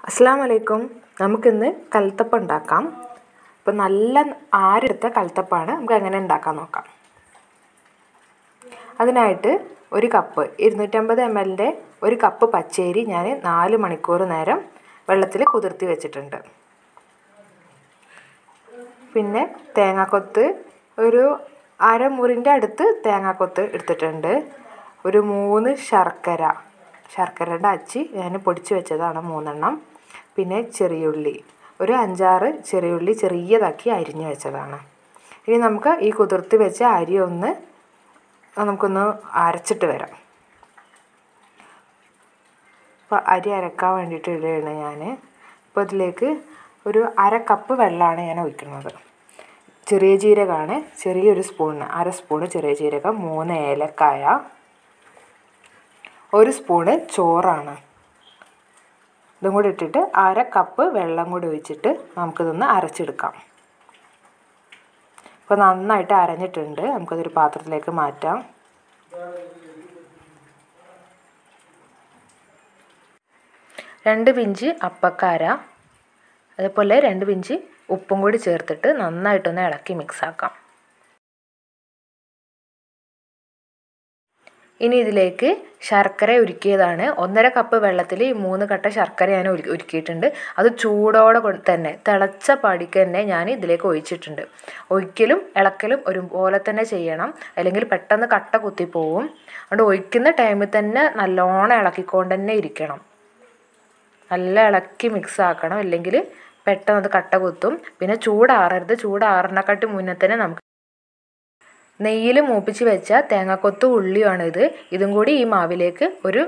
അസ്സലാമു അലൈക്കും. നമുക്കിന്ന് കലത്തപ്പം ഉണ്ടാക്കാം. അപ്പോൾ നല്ല ആരെടുത്ത കലത്തപ്പമാണ്. നമുക്ക് എങ്ങനെ ഉണ്ടാക്കാൻ നോക്കാം. അതിനായിട്ട് ഒരു കപ്പ് 250 ml ഒരു കപ്പ് പച്ചരി ഞാൻ 4 മണിക്കൂർ നേരം വെള്ളത്തിൽ കുതിർത്തി വെച്ചിട്ടുണ്ട്. പിന്നെ തേങ്ങാക്കൊത്ത് ഒരു അരമുറിൻ്റെ അടുത്ത് തേങ്ങാക്കൊത്ത് എടുത്തിട്ടുണ്ട്. ഒരു 3 ശർക്കരയുടെ അച്ചി ഞാൻ പൊടിച്ച് വെച്ചതാണ് 3 എണ്ണം. പിന്നെ ചെറിയുള്ളി ഒരു 5-6 ചെറിയുള്ളി ചെറിയതാക്കി അരിഞ്ഞ് വെച്ചതാണ്. ഇനി നമുക്ക് ഈ കുതിർത്തി വെച്ച അരി നമുക്കൊന്ന് അരച്ചിട്ട് വരാം. അപ്പോൾ അരി അരക്കാൻ വേണ്ടിയിട്ട് ഇടുകയാണ് ഞാൻ. അപ്പോൾ ഇതിലേക്ക് ഒരു 1/2 കപ്പ് വെള്ളമാണ് ഞാൻ ഒഴിക്കുന്നത്. ചെറിയ ജീരകമാണ്, ചെറിയൊരു സ്പൂണിന് 1/2 സ്പൂണ് ചെറിയ ജീരകം, 3 ഏലക്കായ, 1 സ്പൂണ് ചോറാണ്. ഇതും കൂടി ഇട്ടിട്ട് 1/2 കപ്പ് വെള്ളം കൂടി ഒഴിച്ചിട്ട് നമുക്കിതൊന്ന് അരച്ചെടുക്കാം. ഇപ്പോൾ നന്നായിട്ട് അരഞ്ഞിട്ടുണ്ട്. നമുക്കതൊരു പാത്രത്തിലേക്ക് മാറ്റാം. രണ്ട് പിഞ്ച് അപ്പക്കാര, അതേപോലെ 2 പിഞ്ച് ഉപ്പും കൂടി ചേർത്തിട്ട് നന്നായിട്ടൊന്ന് ഇളക്കി മിക്സാക്കാം. ഇനി ഇതിലേക്ക് ശർക്കര ഉരുക്കിയതാണ്. 1/2 കപ്പ് വെള്ളത്തിൽ 3 കട്ട ശർക്കര ഞാൻ ഉരുക്കിയിട്ടുണ്ട്. അത് ചൂടോടെ തന്നെ തിളച്ച പാടിക്ക് തന്നെ ഞാൻ ഇതിലേക്ക് ഒഴിച്ചിട്ടുണ്ട്. ഒഴിക്കലും ഇളക്കലും ഒരുപോലെ തന്നെ ചെയ്യണം, അല്ലെങ്കിൽ പെട്ടെന്ന് കട്ട കുത്തിപ്പോവും. അതുകൊണ്ട് ഒഴിക്കുന്ന ടൈമിൽ തന്നെ നല്ലോണം ഇളക്കിക്കൊണ്ട് തന്നെ ഇരിക്കണം. നല്ല ഇളക്കി മിക്സ് ആക്കണം, അല്ലെങ്കിൽ പെട്ടെന്ന് അത് കട്ട കുത്തും. പിന്നെ ചൂടാറരുത്. ചൂടാറിനെക്കാട്ടി മുന്നേ തന്നെ നമുക്ക് നെയ്യിൽ മൂപ്പിച്ച് വെച്ച തേങ്ങാക്കൊത്ത് ഉള്ളിയാണിത്. ഇതും കൂടി ഈ മാവിലേക്ക് 1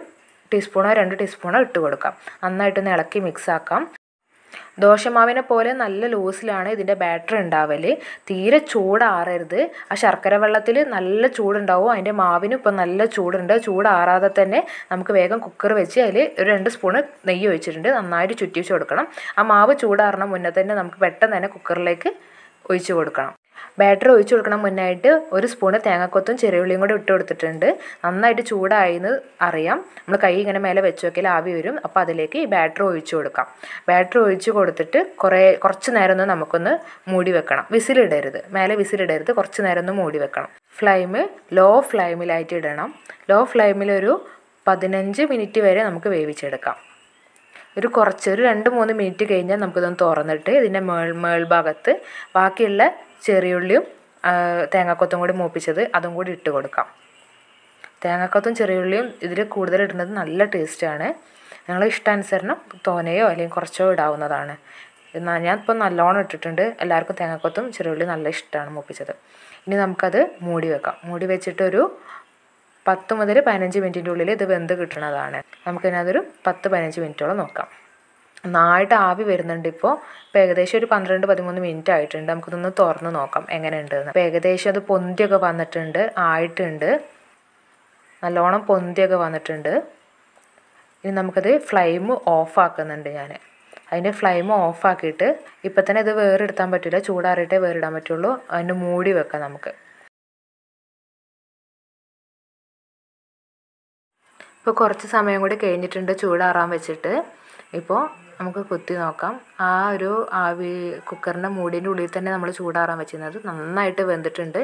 ടീസ്പൂണോ 2 ടീസ്പൂണോ ഇട്ട് കൊടുക്കാം. നന്നായിട്ടൊന്ന് ഇളക്കി മിക്സ് ആക്കാം. ദോശമാവിനെ പോലെ നല്ല ലൂസിലാണ് ഇതിൻ്റെ ബാറ്റർ ഉണ്ടാവൽ. തീരെ ചൂടാറരുത്. ആ ശർക്കര വെള്ളത്തിൽ നല്ല ചൂടുണ്ടാവും. അതിൻ്റെ മാവിന് ഇപ്പം നല്ല ചൂടുണ്ട്. ചൂടാറാതെ തന്നെ നമുക്ക് വേഗം കുക്കർ വെച്ച് അതിൽ ഒരു 2 സ്പൂണ് നെയ്യ് ഒഴിച്ചിട്ടുണ്ട്. നന്നായിട്ട് ചുറ്റിച്ച് കൊടുക്കണം. ആ മാവ് ചൂടാറണ മുന്നേ തന്നെ നമുക്ക് പെട്ടെന്ന് തന്നെ കുക്കറിലേക്ക് ഒഴിച്ച് കൊടുക്കണം. ബാറ്റർ ഒഴിച്ച് കൊടുക്കണം മുന്നായിട്ട് 1 സ്പൂണ് തേങ്ങാക്കൊത്തും ചെറിയുള്ളിയും കൂടി ഇട്ട് കൊടുത്തിട്ടുണ്ട്. നന്നായിട്ട് ചൂടായിന്ന് അറിയാം. നമ്മൾ കൈ ഇങ്ങനെ മേലെ വെച്ച് നോക്കിയാൽ ആവി വരും. അപ്പോൾ അതിലേക്ക് ഈ ബാറ്റർ ഒഴിച്ച് കൊടുക്കാം. ബാറ്റർ ഒഴിച്ച് കൊടുത്തിട്ട് കുറച്ച് നേരം ഒന്ന് നമുക്കൊന്ന് മൂടി വെക്കണം. വിസിലിടരുത്, മേലെ വിസിലിടരുത്. കുറച്ച് നേരം ഒന്ന് മൂടി വെക്കണം. ഫ്ലെയിം ലോ ഫ്ലെയിമിലായിട്ട് ഇടണം. ലോ ഫ്ലെയിമിൽ ഒരു 15 മിനിറ്റ് വരെ നമുക്ക് വേവിച്ചെടുക്കാം. ഒരു 2-3 മിനിറ്റ് കഴിഞ്ഞാൽ നമുക്കിതൊന്ന് തുറന്നിട്ട് ഇതിൻ്റെ മേൾഭാഗത്ത് ബാക്കിയുള്ള ചെറിയുള്ളിയും തേങ്ങാക്കൊത്തും കൂടി മൂപ്പിച്ചത് അതും കൂടി ഇട്ട് കൊടുക്കാം. തേങ്ങാക്കൊത്തും ചെറിയുള്ളിയും ഇതിൽ കൂടുതൽ ഇടുന്നത് നല്ല ടേസ്റ്റാണ്. ഞങ്ങൾ ഇഷ്ടാനുസരണം തോനെയോ അല്ലെങ്കിൽ കുറച്ചോ ഇടാവുന്നതാണ്. ഞാൻ ഇപ്പോൾ നല്ലോണം ഇട്ടിട്ടുണ്ട്. എല്ലാവർക്കും തേങ്ങാക്കൊത്തും ചെറിയുള്ളി നല്ല ഇഷ്ടമാണ് മൂപ്പിച്ചത്. ഇനി നമുക്കത് മൂടി വെക്കാം. മൂടി വെച്ചിട്ടൊരു 10 മുതൽ 15 മിനിറ്റിൻ്റെ ഉള്ളിൽ ഇത് വെന്ത് കിട്ടുന്നതാണ്. നമുക്കിതിനകത്തൊരു 10-15 മിനിറ്റോളം നോക്കാം. നന്നായിട്ട് ആവി വരുന്നുണ്ട്. ഇപ്പോൾ ഏകദേശം ഒരു 12-13 മിനിറ്റ് ആയിട്ടുണ്ട്. നമുക്കിതൊന്ന് തുറന്ന് നോക്കാം എങ്ങനെയുണ്ടെന്ന്. ഇപ്പോൾ ഏകദേശം അത് പൊന്തിയൊക്കെ വന്നിട്ടുണ്ട്, ആയിട്ടുണ്ട്. നല്ലോണം പൊന്തിയൊക്കെ വന്നിട്ടുണ്ട്. ഇനി നമുക്കത് ഫ്ലെയിം ഓഫാക്കുന്നുണ്ട് ഞാൻ. അതിൻ്റെ ഫ്ലെയിം ഓഫാക്കിയിട്ട് ഇപ്പം തന്നെ ഇത് വേറെടുത്താൻ പറ്റില്ല, ചൂടാറിയിട്ടേ വേറിടാൻ പറ്റുള്ളൂ. അതിന് മൂടി വെക്കാം നമുക്ക്. ഇപ്പോൾ കുറച്ച് സമയം കൂടി കഴിഞ്ഞിട്ടുണ്ട് ചൂടാറാൻ വെച്ചിട്ട്. ഇപ്പോൾ നമുക്ക് കുത്തി നോക്കാം. ആ ഒരു ആവി കുക്കറിൻ്റെ മൂടിൻ്റെ ഉള്ളിൽ തന്നെ നമ്മൾ ചൂടാറാൻ വെച്ചിരുന്നത് നന്നായിട്ട് വെന്തിട്ടുണ്ട്.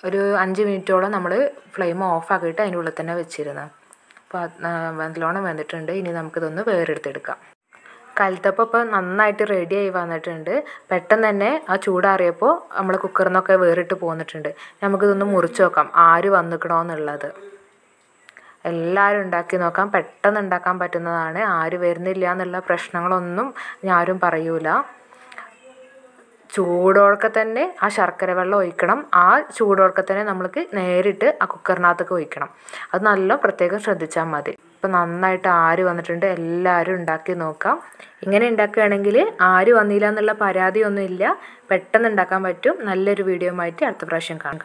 ഒരു 5 മിനിറ്റോളം നമ്മൾ ഫ്ലെയിം ഓഫാക്കിയിട്ട് അതിൻ്റെ ഉള്ളിൽ തന്നെ വെച്ചിരുന്നു. അപ്പോൾ നല്ലോണം വെന്തിട്ടുണ്ട്. ഇനി നമുക്കിതൊന്ന് വേറെടുത്തെടുക്കാം. കലത്തപ്പം ഇപ്പോൾ നന്നായിട്ട് റെഡിയായി വന്നിട്ടുണ്ട്. പെട്ടെന്ന് തന്നെ ആ ചൂടാറിയപ്പോൾ നമ്മൾ കുക്കറിൽ നിന്നൊക്കെ വേറിട്ട് പോന്നിട്ടുണ്ട്. നമുക്കിതൊന്ന് മുറിച്ച് നോക്കാം ആര് വന്നിക്കണമെന്നുള്ളത്. എല്ലാവരും ഉണ്ടാക്കി നോക്കാം. പെട്ടെന്ന് ഉണ്ടാക്കാൻ പറ്റുന്നതാണ്. ആര് വരുന്നില്ല എന്നുള്ള പ്രശ്നങ്ങളൊന്നും ആരും പറയൂല. ചൂടോടൊക്കെ തന്നെ ആ ശർക്കര വെള്ളം ഒഴിക്കണം. ആ ചൂടോടൊക്കെ തന്നെ നമ്മൾക്ക് നേരിട്ട് ആ കുക്കറിനകത്തേക്ക് ഒഴിക്കണം. അത് നല്ല പ്രത്യേകം ശ്രദ്ധിച്ചാൽ മതി. ഇപ്പം നന്നായിട്ട് ആര് വന്നിട്ടുണ്ട്. എല്ലാവരും ഉണ്ടാക്കി നോക്കാം. ഇങ്ങനെ ഉണ്ടാക്കുകയാണെങ്കിൽ ആര് വന്നില്ല എന്നുള്ള പരാതിയൊന്നുമില്ല. പെട്ടെന്ന് ഉണ്ടാക്കാൻ പറ്റും. നല്ലൊരു വീഡിയോ ആയിട്ട് അടുത്ത പ്രാവശ്യം കാണാം.